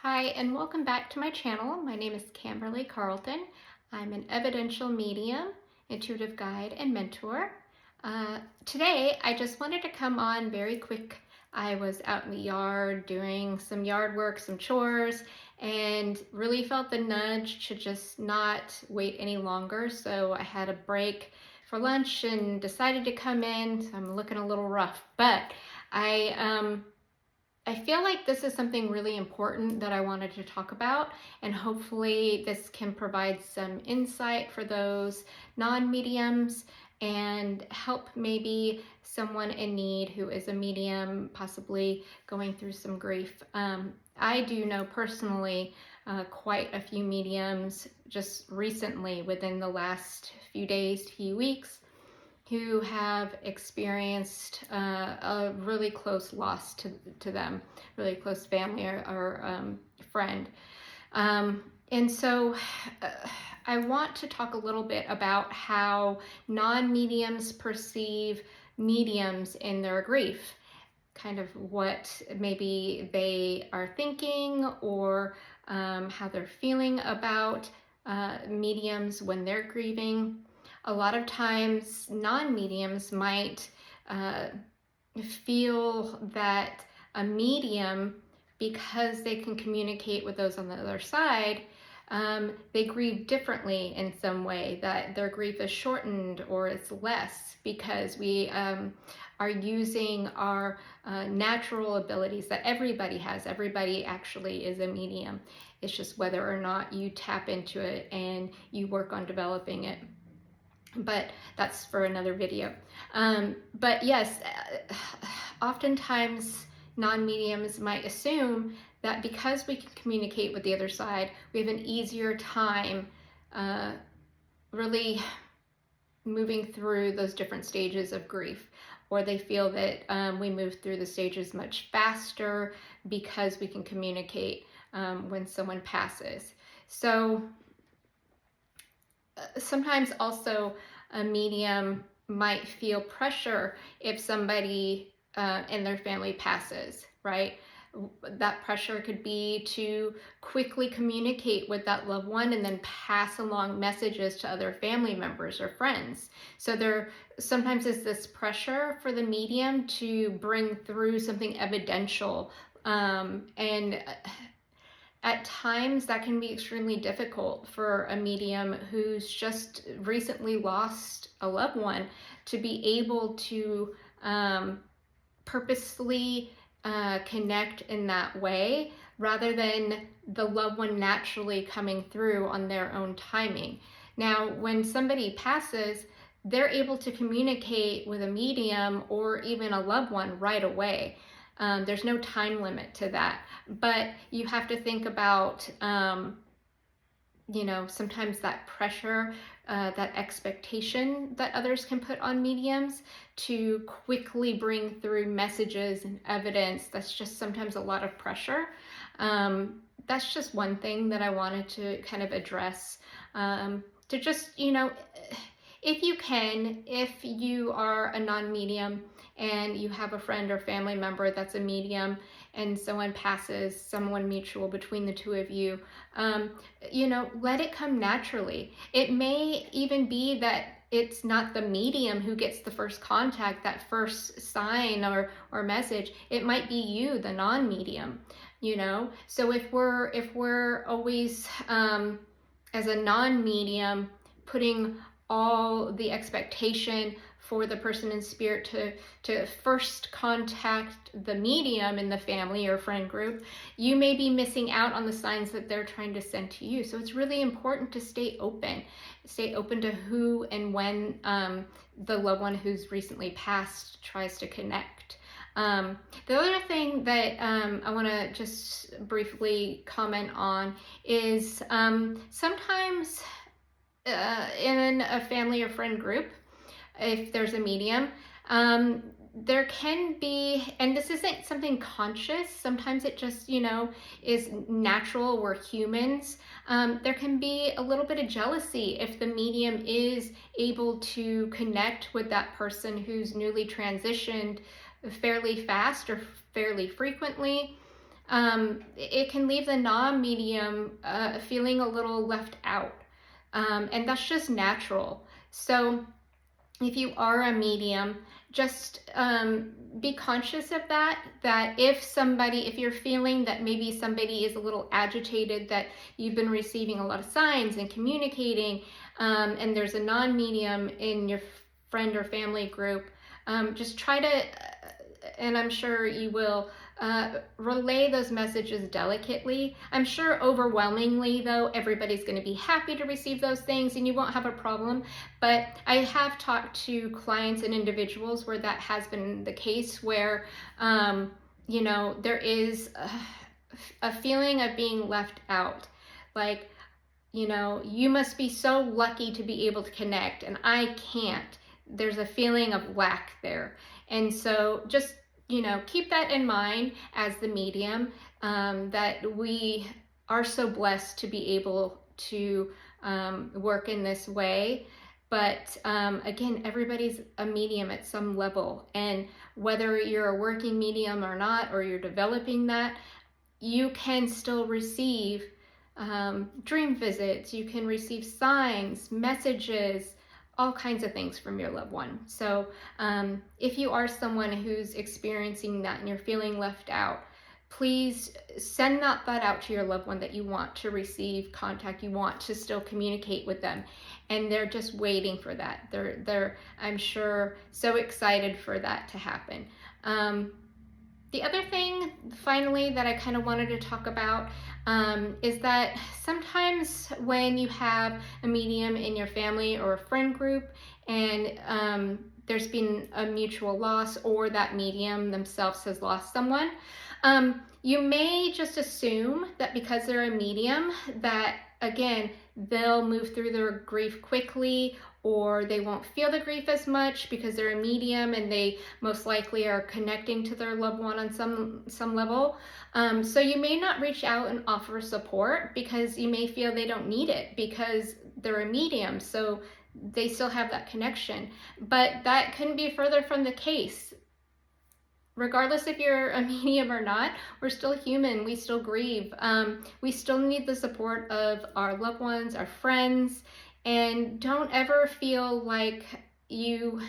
Hi, and welcome back to my channel. My name is Camberly Carlton. I'm an evidential medium, intuitive guide, and mentor. Today, I just wanted to come on very quick. I was out in the yard doing some yard work, some chores, and really felt the nudge to just not wait any longer. So I had a break for lunch and decided to come in. So I'm looking a little rough, but I I feel like this is something really important that I wanted to talk about, and hopefully this can provide some insight for those non-mediums and help maybe someone in need who is a medium, possibly going through some grief. I do know personally quite a few mediums just recently within the last few days, few weeks, who have experienced a really close loss to them, really close family or friend. And so I want to talk a little bit about how non-mediums perceive mediums in their grief, kind of what maybe they are thinking or how they're feeling about mediums when they're grieving. A lot of times non-mediums might feel that a medium, because they can communicate with those on the other side, they grieve differently in some way, that their grief is shortened or it's less because we are using our natural abilities that everybody has. Everybody actually is a medium. It's just whether or not you tap into it and you work on developing it. But that's for another video. But yes, oftentimes non-mediums might assume that because we can communicate with the other side, we have an easier time really moving through those different stages of grief, or they feel that we move through the stages much faster because we can communicate when someone passes. So sometimes also a medium might feel pressure if somebody in their family passes, right? That pressure could be to quickly communicate with that loved one and then pass along messages to other family members or friends. So there sometimes is this pressure for the medium to bring through something evidential, and at times that can be extremely difficult for a medium who's just recently lost a loved one to be able to purposely connect in that way rather than the loved one naturally coming through on their own timing. Now, when somebody passes, they're able to communicate with a medium or even a loved one right away. There's no time limit to that, but you have to think about, sometimes that pressure, that expectation that others can put on mediums to quickly bring through messages and evidence. That's just sometimes a lot of pressure. That's just one thing that I wanted to kind of address, to just, if you can, if you are a non-medium and you have a friend or family member that's a medium and someone passes, someone mutual between the two of you, let it come naturally. It may even be that it's not the medium who gets the first contact, that first sign or message. It might be you, the non-medium, So if we're always, as a non-medium, putting all the expectation for the person in spirit to first contact the medium in the family or friend group, you may be missing out on the signs that they're trying to send to you. So it's really important to stay open to who and when the loved one who's recently passed tries to connect. The other thing that I want to just briefly comment on is sometimes in a family or friend group, if there's a medium, there can be, and this isn't something conscious, sometimes it just, is natural, we're humans. There can be a little bit of jealousy if the medium is able to connect with that person who's newly transitioned fairly fast or fairly frequently. it can leave the non-medium feeling a little left out. And that's just natural. So if you are a medium, just be conscious of that if you're feeling that maybe somebody is a little agitated, that you've been receiving a lot of signs and communicating, and there's a non-medium in your friend or family group, just try to, and I'm sure you will, relay those messages delicately. I'm sure overwhelmingly, though, everybody's going to be happy to receive those things and you won't have a problem. But I have talked to clients and individuals where that has been the case, where, there is a feeling of being left out. Like, you must be so lucky to be able to connect, and I can't. There's a feeling of lack there. And so just keep that in mind as the medium, that we are so blessed to be able to work in this way. But again, everybody's a medium at some level. And whether you're a working medium or not, or you're developing that, you can still receive dream visits. You can receive signs, messages, all kinds of things from your loved one. So if you are someone who's experiencing that and you're feeling left out, please send that out to your loved one, that you want to receive contact, you want to still communicate with them, and they're just waiting for that. They're I'm sure so excited for that to happen. The other thing, finally, that I kind of wanted to talk about is that sometimes when you have a medium in your family or a friend group, and there's been a mutual loss, or that medium themselves has lost someone, you may just assume that because they're a medium, that again, they'll move through their grief quickly, or they won't feel the grief as much because they're a medium and they most likely are connecting to their loved one on some level. So you may not reach out and offer support because you may feel they don't need it because they're a medium, so they still have that connection. But that couldn't be further from the case. Regardless if you're a medium or not, we're still human. We still grieve. We still need the support of our loved ones, our friends, and don't ever feel like you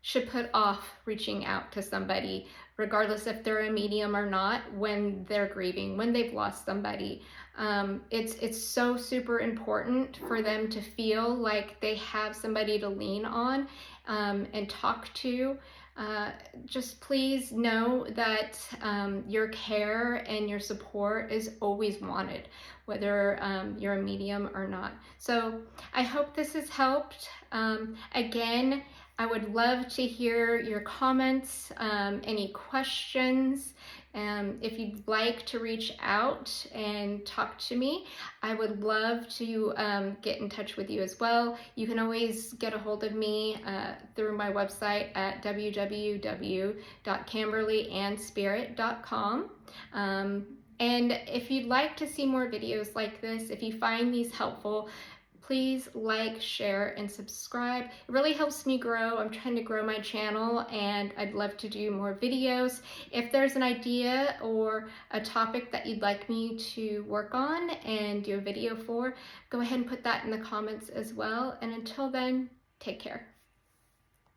should put off reaching out to somebody, regardless if they're a medium or not, when they're grieving, when they've lost somebody. It's so super important for them to feel like they have somebody to lean on and talk to. Just please know that your care and your support is always wanted, whether you're a medium or not. So I hope this has helped. Again, I would love to hear your comments, any questions. If you'd like to reach out and talk to me, I would love to get in touch with you as well. You can always get a hold of me through my website at www.camberleyandspirit.com. And if you'd like to see more videos like this, if you find these helpful, please like, share, and subscribe. It really helps me grow. I'm trying to grow my channel, and I'd love to do more videos. If there's an idea or a topic that you'd like me to work on and do a video for, go ahead and put that in the comments as well. And until then, take care.